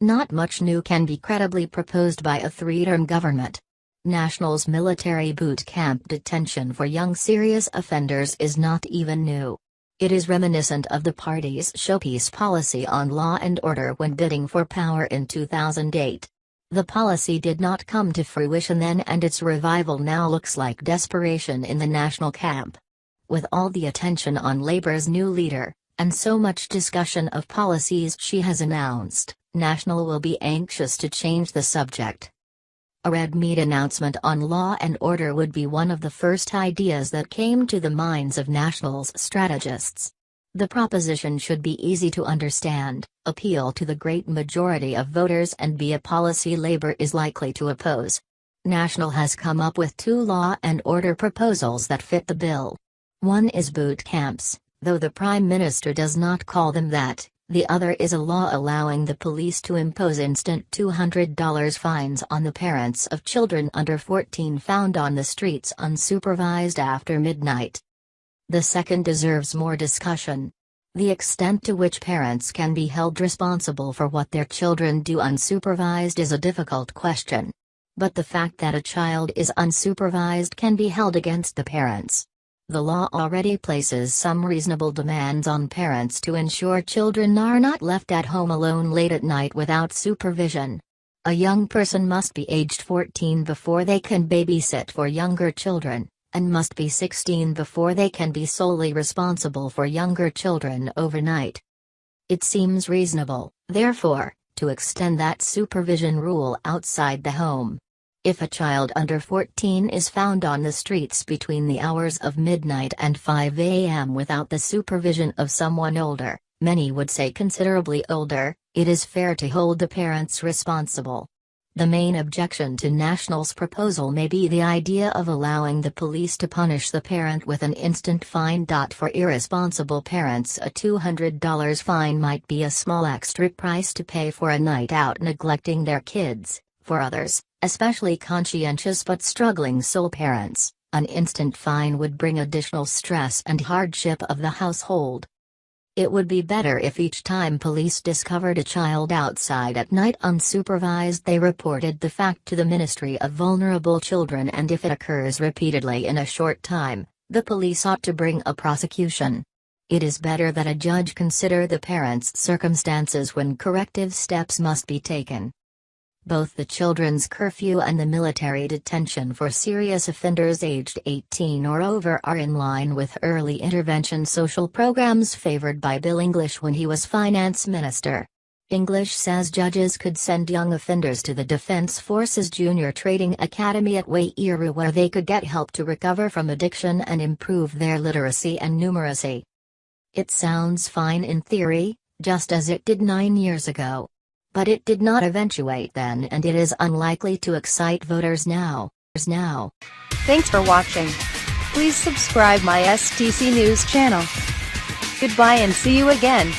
Not much new can be credibly proposed by a three-term government. National's military boot camp detention for young serious offenders is not even new. It is reminiscent of the party's showpiece policy on law and order when bidding for power in 2008. The policy did not come to fruition then, and its revival now looks like desperation in the national camp. With all the attention on Labour's new leader, and so much discussion of policies she has announced, National will be anxious to change the subject. A red meat announcement on law and order would be one of the first ideas that came to the minds of National's strategists. The proposition should be easy to understand, appeal to the great majority of voters, and be a policy Labour is likely to oppose. National has come up with two law and order proposals that fit the bill. One is boot camps, though the Prime Minister does not call them that. The other is a law allowing the police to impose instant $200 fines on the parents of children under 14 found on the streets unsupervised after midnight. The second deserves more discussion. The extent to which parents can be held responsible for what their children do unsupervised is a difficult question. But the fact that a child is unsupervised can be held against the parents. The law already places some reasonable demands on parents to ensure children are not left at home alone late at night without supervision. A young person must be aged 14 before they can babysit for younger children, and must be 16 before they can be solely responsible for younger children overnight. It seems reasonable, therefore, to extend that supervision rule outside the home. If a child under 14 is found on the streets between the hours of midnight and 5 a.m. without the supervision of someone older, many would say considerably older, it is fair to hold the parents responsible. The main objection to National's proposal may be the idea of allowing the police to punish the parent with an instant fine. For irresponsible parents, a $200 fine might be a small extra price to pay for a night out neglecting their kids. For others, especially conscientious but struggling sole parents, an instant fine would bring additional stress and hardship of the household. It would be better if each time police discovered a child outside at night unsupervised they reported the fact to the Ministry of Vulnerable Children, and if it occurs repeatedly in a short time, the police ought to bring a prosecution. It is better that a judge consider the parents' circumstances when corrective steps must be taken. Both the children's curfew and the military detention for serious offenders aged 18 or over are in line with early intervention social programs favored by Bill English when he was finance minister. English says judges could send young offenders to the Defense Forces Junior Trading Academy at Waiyuru where they could get help to recover from addiction and improve their literacy and numeracy. It sounds fine in theory, just as it did 9 years ago. But it did not eventuate then, and it is unlikely to excite voters now. Thanks for watching. Please subscribe my STC News channel. Goodbye and see you again.